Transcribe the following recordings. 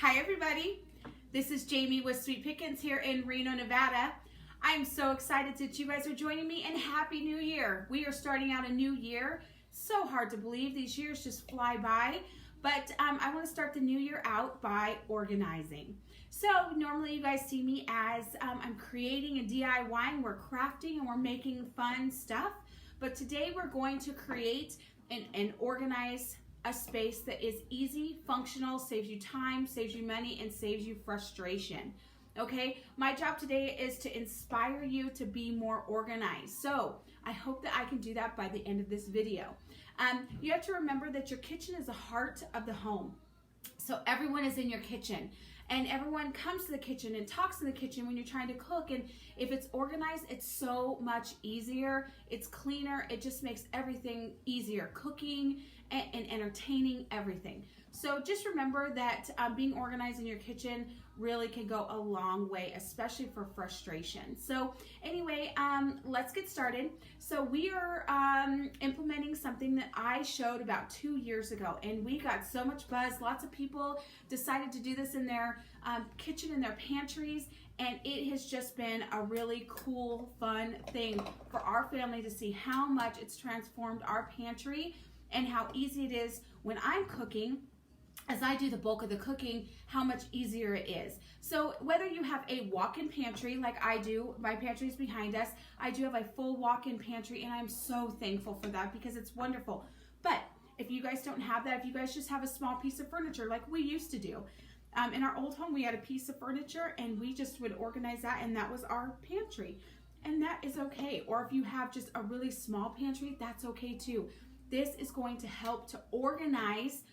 Hi everybody, this is Jamie with Sweet Pickins here in Reno, Nevada. I'm so excited that you guys are joining me, and Happy New Year. We are starting out a new year. So hard to believe, these years just fly by, but I want to start the new year out by organizing. So normally you guys see me as I'm creating and DIYing, we're crafting and we're making fun stuff, but today we're going to create and organize a space that is easy, functional, saves you time, saves you money, and saves you frustration. Okay, my job today is to inspire you to be more organized. So I hope that I can do that by the end of this video. You have to remember that your kitchen is the heart of the home. So everyone is in your kitchen, and everyone comes to the kitchen and talks in the kitchen when you're trying to cook. And if it's organized, it's so much easier. It's cleaner. It just makes everything easier. Cooking and entertaining, everything. So just remember that being organized in your kitchen really can go a long way, especially for frustration. So anyway, let's get started. So we are implementing something that I showed about 2 years ago, and we got so much buzz. Lots of people decided to do this in their kitchen, in their pantries, and it has just been a really cool, fun thing for our family to see how much it's transformed our pantry and how easy it is when I'm cooking, as I do the bulk of the cooking, how much easier it is. So whether you have a walk-in pantry like I do, my pantry is behind us, I do have a full walk-in pantry, and I'm so thankful for that because it's wonderful. But if you guys don't have that, if you guys just have a small piece of furniture like we used to do, in our old home we had a piece of furniture and we just would organize that, and that was our pantry. And that is okay. Or if you have just a really small pantry, that's okay too. This is going to help to organize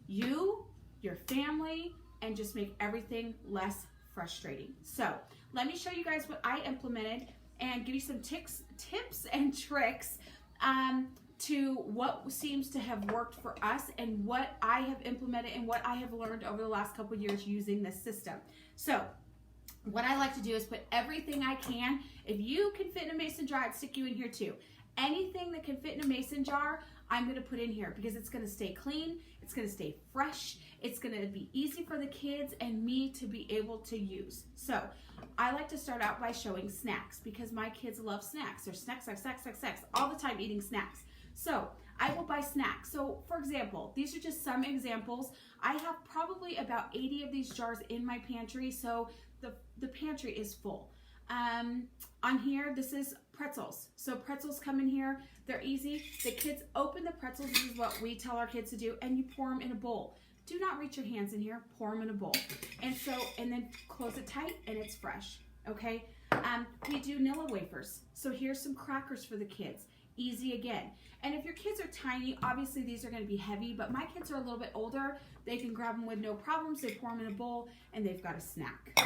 you, your family, and just make everything less frustrating. So let me show you guys what I implemented and give you some tips and tricks to what seems to have worked for us and what I have implemented and what I have learned over the last couple of years using this system. So what I like to do is put everything I can. If you can fit in a mason jar, I'd stick you in here too. Anything that can fit in a mason jar, I'm going to put in here because it's going to stay clean, it's going to stay fresh, it's going to be easy for the kids and me to be able to use. So I like to start out by showing snacks because my kids love snacks. They're snacks, all the time eating snacks. So I will buy snacks. So for example, these are just some examples. I have probably about 80 of these jars in my pantry, so the pantry is full. On here, this is pretzels. So pretzels come in here, they're easy. The kids open the pretzels, this is what we tell our kids to do, and you pour them in a bowl. Do not reach your hands in here, pour them in a bowl. And then close it tight and it's fresh, okay? We do Nilla wafers. So here's some crackers for the kids, easy again. And if your kids are tiny, obviously these are gonna be heavy, but my kids are a little bit older, they can grab them with no problems, they pour them in a bowl and they've got a snack.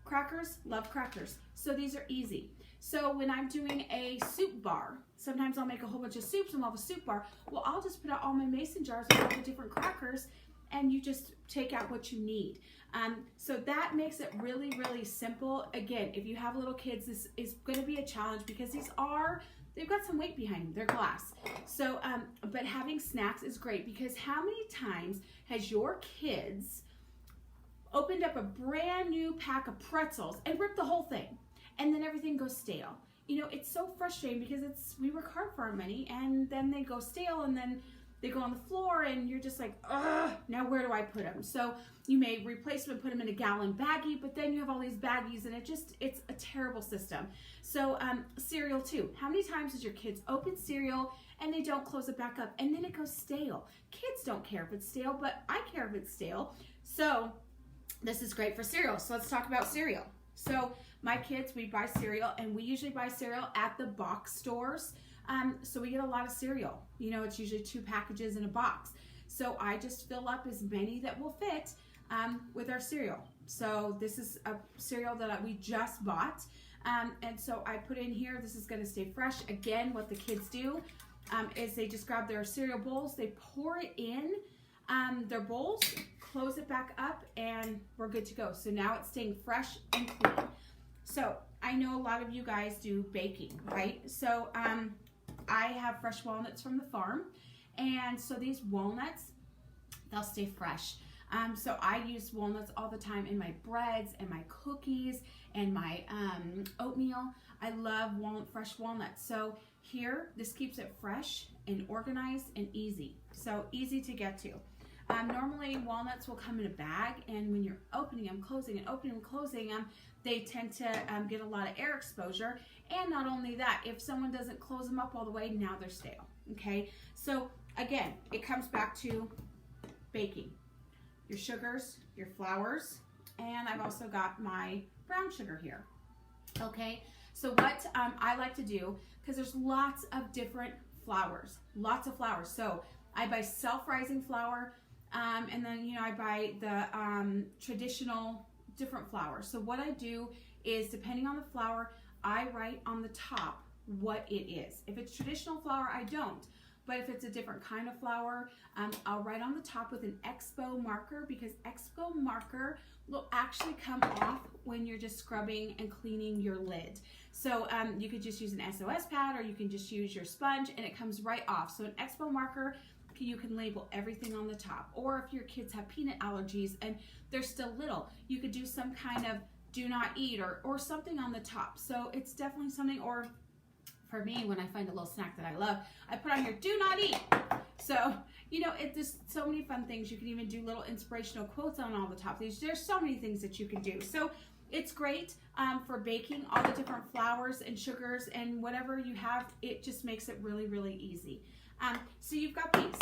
Crackers, love crackers. So these are easy. So when I'm doing a soup bar, sometimes I'll make a whole bunch of soups and we'll have a soup bar. Well, I'll just put out all my mason jars with all the different crackers and you just take out what you need. So that makes it really, really simple. Again, if you have little kids, this is gonna be a challenge because they've got some weight behind them, they're glass. So, but having snacks is great because how many times has your kids opened up a brand new pack of pretzels and ripped the whole thing, and then everything goes stale? You know, it's so frustrating because we work hard for our money, and then they go stale, and then they go on the floor, and you're just like, ugh, now where do I put them? So you may replace them and put them in a gallon baggie, but then you have all these baggies, and it's a terrible system. So cereal too. How many times does your kids open cereal and they don't close it back up, and then it goes stale? Kids don't care if it's stale, but I care if it's stale. So this is great for cereal. So let's talk about cereal. So my kids, we buy cereal, and we usually buy cereal at the box stores. So we get a lot of cereal. You know, it's usually 2 packages in a box. So I just fill up as many that will fit with our cereal. So this is a cereal that we just bought. And so I put in here, this is gonna stay fresh. Again, what the kids do is they just grab their cereal bowls, they pour it in their bowls, close it back up, and we're good to go. So now it's staying fresh and clean. So I know a lot of you guys do baking, right? So I have fresh walnuts from the farm, and so these walnuts, they'll stay fresh. So I use walnuts all the time in my breads and my cookies and my oatmeal. I love fresh walnuts. So here, this keeps it fresh and organized and easy. So easy to get to. Normally walnuts will come in a bag, and when you're opening them, closing and opening and closing them, they tend to get a lot of air exposure. And not only that, if someone doesn't close them up all the way, now they're stale. Okay, so again, it comes back to baking. Your sugars, your flours, and I've also got my brown sugar here. Okay, so what I like to do, because there's lots of different flours, So I buy self-rising flour, and then I buy the traditional different flour. So what I do is, depending on the flour, I write on the top what it is. If it's traditional flour, I don't. But if it's a different kind of flour, I'll write on the top with an Expo marker, because Expo marker will actually come off when you're just scrubbing and cleaning your lid. So you could just use an SOS pad, or you can just use your sponge, and it comes right off. So an Expo marker, you can label everything on the top. Or if your kids have peanut allergies and they're still little, you could do some kind of do not eat or something on the top. So it's definitely something. Or for me, when I find a little snack that I love, I put on here, do not eat. So, there's so many fun things. You can even do little inspirational quotes on all the top. There's so many things that you can do. So it's great for baking all the different flours and sugars and whatever you have. It just makes it really, really easy. So you've got these.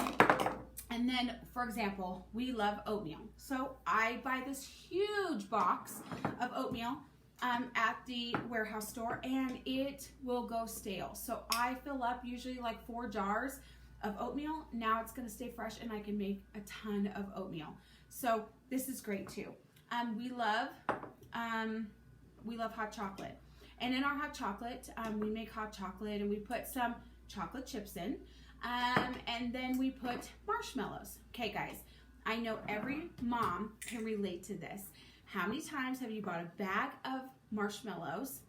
And then, for example, we love oatmeal. So I buy this huge box of oatmeal at the warehouse store, and it will go stale. So I fill up usually like 4 jars of oatmeal. Now it's going to stay fresh, and I can make a ton of oatmeal. So this is great too. We love hot chocolate, and in our hot chocolate, we make hot chocolate, and we put some chocolate chips in, and then we put marshmallows. Okay, guys, I know every mom can relate to this. How many times have you bought a bag of marshmallows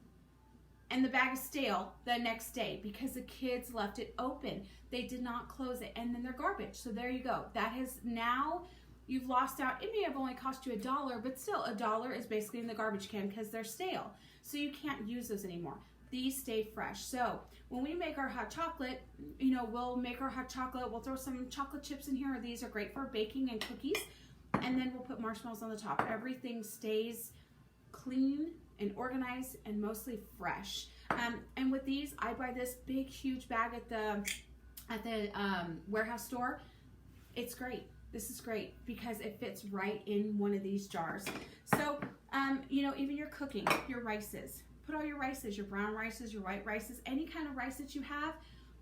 and the bag is stale the next day because the kids left it open? They did not close it, and then they're garbage. So there you go. That has now, you've lost out. It may have only cost you $1, but still $1 is basically in the garbage can because they're stale. So you can't use those anymore. These stay fresh. So when we make our hot chocolate, we'll make our hot chocolate. We'll throw some chocolate chips in here. These are great for baking and cookies. And then we'll put marshmallows on the top. Everything stays clean and organized and mostly fresh. And with these, I buy this big, huge bag at the warehouse store. It's great. This is great because it fits right in one of these jars. So, even your cooking, your rices. Put all your rices, your brown rices, your white rices, any kind of rice that you have.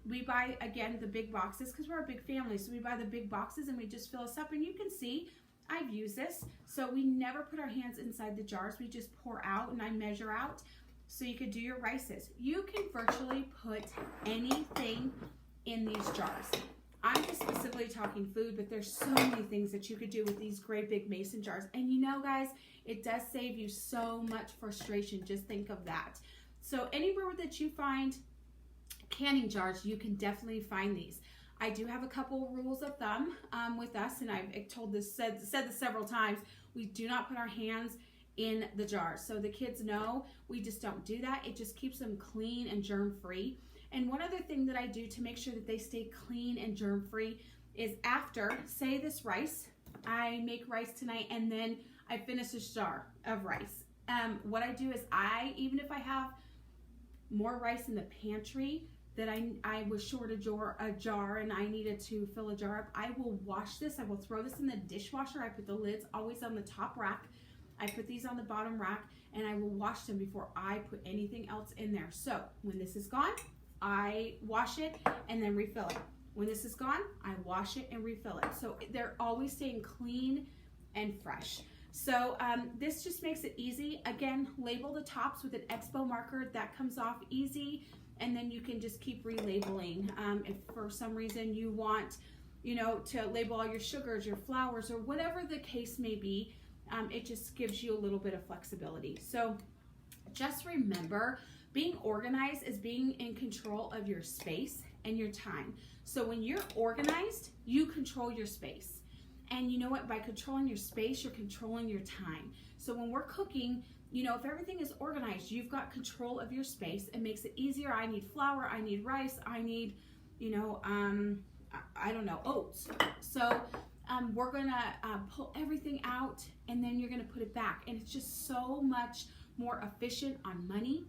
We buy, again, the big boxes because we're a big family. So we buy the big boxes and we just fill us up. And you can see I've used this. So we never put our hands inside the jars. We just pour out, and I measure out. So you could do your rices. You can virtually put anything in these jars. I'm just specifically talking food, but there's so many things that you could do with these great big mason jars. And guys, it does save you so much frustration. Just think of that. So anywhere that you find canning jars, you can definitely find these. I do have a couple rules of thumb with us, and I've said this several times. We do not put our hands in the jars. So the kids know we just don't do that. It just keeps them clean and germ-free. And one other thing that I do to make sure that they stay clean and germ-free is after, say this rice, I make rice tonight and then I finish this jar of rice. What I do is even if I have more rice in the pantry that I was short a jar and I needed to fill a jar up, I will wash this. I will throw this in the dishwasher. I put the lids always on the top rack. I put these on the bottom rack, and I will wash them before I put anything else in there. So when this is gone, I wash it and then refill it. When this is gone, I wash it and refill it. So they're always staying clean and fresh. So this just makes it easy. Again, label the tops with an Expo marker. That comes off easy, and then you can just keep relabeling. If for some reason you want, to label all your sugars, your flours, or whatever the case may be, it just gives you a little bit of flexibility. So just remember, being organized is being in control of your space and your time. So when you're organized, you control your space. And you know what? By controlling your space, you're controlling your time. So when we're cooking, you know, if everything is organized, you've got control of your space. It makes it easier. I need flour, I need rice, I need, you know, I don't know, oats. So we're gonna pull everything out, and then you're gonna put it back. And it's just so much more efficient on money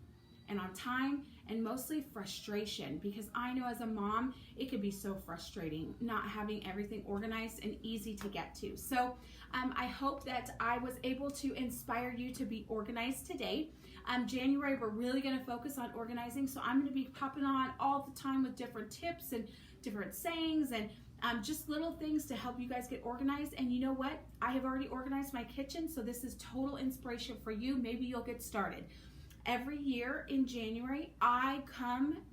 and on time, and mostly frustration, because I know as a mom, it could be so frustrating not having everything organized and easy to get to. So I hope that I was able to inspire you to be organized today. January, we're really going to focus on organizing, so I'm going to be popping on all the time with different tips and different sayings and just little things to help you guys get organized. And you know what? I have already organized my kitchen, so this is total inspiration for you. Maybe you'll get started. Every year in January, I come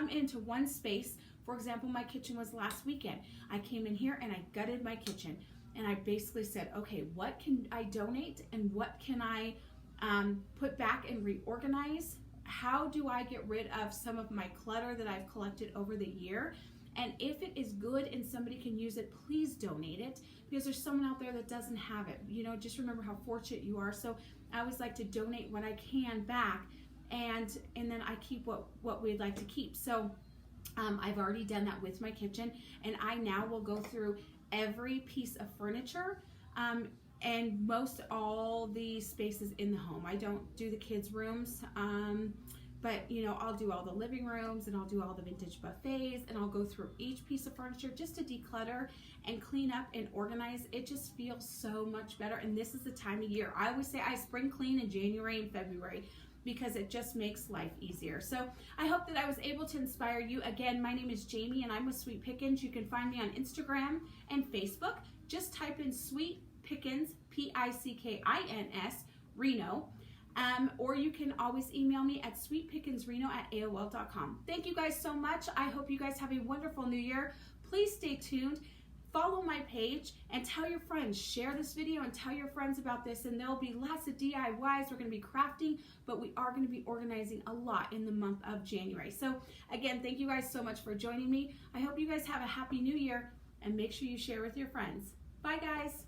into one space. For example, my kitchen was last weekend. I came in here and I gutted my kitchen. And I basically said, okay, what can I donate and what can I put back and reorganize? How do I get rid of some of my clutter that I've collected over the year? And if it is good and somebody can use it, please donate it, because there's someone out there that doesn't have it. You know, just remember how fortunate you are. So I always like to donate what I can back, and then I keep what we'd like to keep. So I've already done that with my kitchen, and I now will go through every piece of furniture and most all the spaces in the home. I don't do the kids' rooms, but you know, I'll do all the living rooms, and I'll do all the vintage buffets, and I'll go through each piece of furniture just to declutter and clean up and organize. It just feels so much better, and this is the time of year. I always say I spring clean in January and February, because it just makes life easier. So I hope that I was able to inspire you. Again, my name is Jamie, and I'm with Sweet Pickins. You can find me on Instagram and Facebook. Just type in Sweet Pickins, Pickins, Reno. Or you can always email me at sweetpickinsreno@aol.com. Thank you guys so much. I hope you guys have a wonderful new year. Please stay tuned. Follow my page and tell your friends. Share this video and tell your friends about this, and there'll be lots of DIYs. We're going to be crafting, but we are going to be organizing a lot in the month of January. So again, thank you guys so much for joining me. I hope you guys have a happy new year, and make sure you share with your friends. Bye guys.